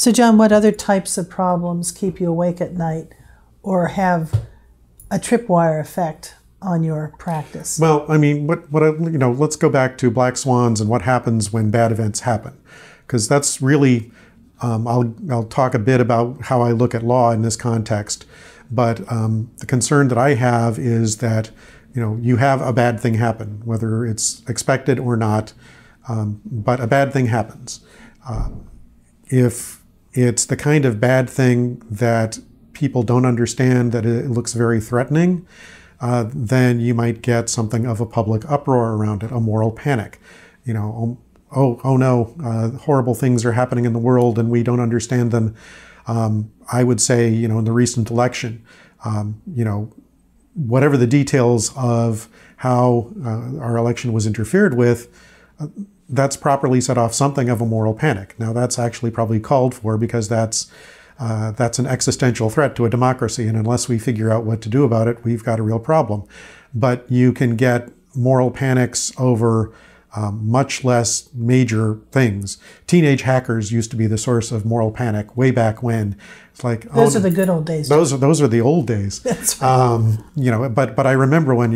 So John, what other types of problems keep you awake at night or have a tripwire effect on your practice? Well, I mean, let's go back to black swans and what happens when bad events happen, because that's really, I'll talk a bit about how I look at law in this context. But the concern that I have is that, you have a bad thing happen, whether it's expected or not, but a bad thing happens. If it's the kind of bad thing that people don't understand, that it looks very threatening, then you might get something of a public uproar around it, a moral panic. Oh no, horrible things are happening in the world and we don't understand them. I would say, in the recent election, whatever the details of how our election was interfered with, that's properly set off something of a moral panic. Now, that's actually probably called for because that's an existential threat to a democracy, and unless we figure out what to do about it, we've got a real problem. But you can get moral panics over much less major things. Teenage hackers used to be the source of moral panic way back when. It's like those are the good old days. Those are the old days. That's right. But I remember when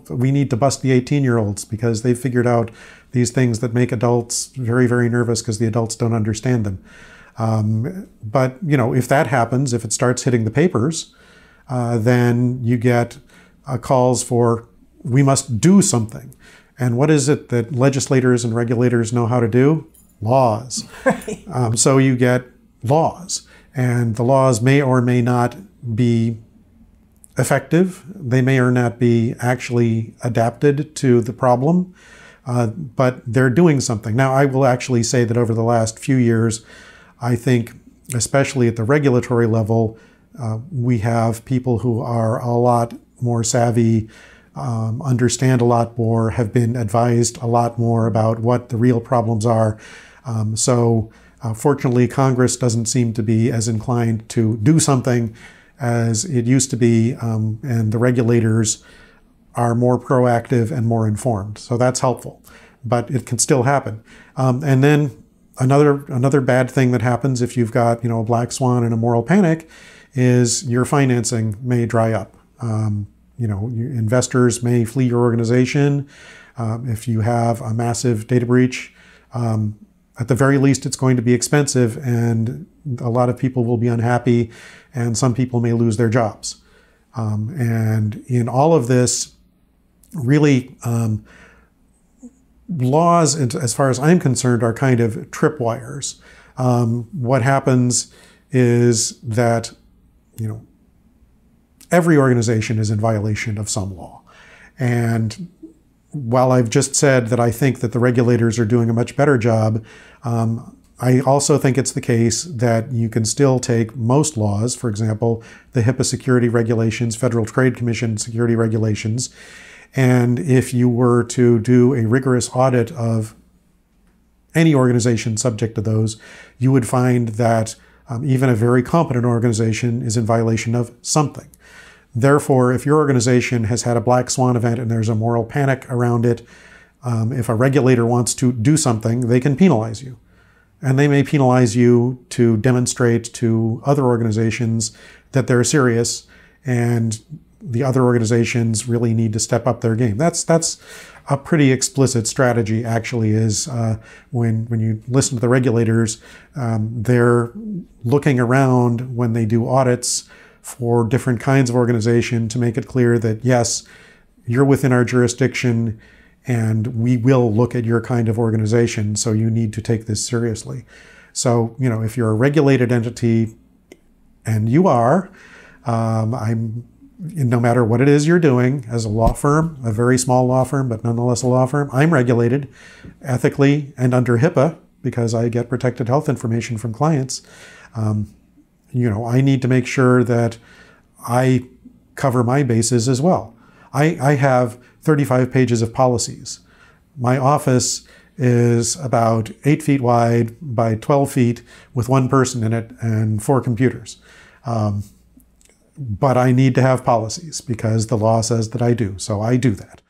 we need to bust the 18-year-olds because they've figured out these things that make adults very, very nervous because the adults don't understand them. But if that happens, if it starts hitting the papers, then you get calls for we must do something. And what is it that legislators and regulators know how to do? Laws. Right. So you get laws, and the laws may or may not be effective. They may or not be actually adapted to the problem, but they're doing something. Now, I will actually say that over the last few years, I think, especially at the regulatory level, we have people who are a lot more savvy, understand a lot more, have been advised a lot more about what the real problems are. Fortunately, Congress doesn't seem to be as inclined to do something as it used to be, and the regulators are more proactive and more informed. So that's helpful, but it can still happen. And then another bad thing that happens if you've got a black swan and a moral panic is your financing may dry up. Investors may flee your organization. If you have a massive data breach, at the very least, it's going to be expensive, and a lot of people will be unhappy, and some people may lose their jobs. And in all of this, really, laws, as far as I'm concerned, are kind of tripwires. What happens is that, every organization is in violation of some law. And while I've just said that I think that the regulators are doing a much better job, I also think it's the case that you can still take most laws, for example, the HIPAA security regulations, Federal Trade Commission security regulations, and if you were to do a rigorous audit of any organization subject to those, you would find that even a very competent organization is in violation of something. Therefore, if your organization has had a black swan event and there's a moral panic around it, if a regulator wants to do something, they can penalize you. And they may penalize you to demonstrate to other organizations that they're serious, and the other organizations really need to step up their game. That's a pretty explicit strategy, actually, is when you listen to the regulators, they're looking around when they do audits for different kinds of organization to make it clear that, yes, you're within our jurisdiction and we will look at your kind of organization, so you need to take this seriously. So, if you're a regulated entity, and you are, no matter what it is you're doing, as a law firm, a very small law firm, but nonetheless a law firm, I'm regulated ethically and under HIPAA because I get protected health information from clients. I need to make sure that I cover my bases as well. I have 35 pages of policies. My office is about 8 feet wide by 12 feet with one person in it and 4 computers. But I need to have policies because the law says that I do, so I do that.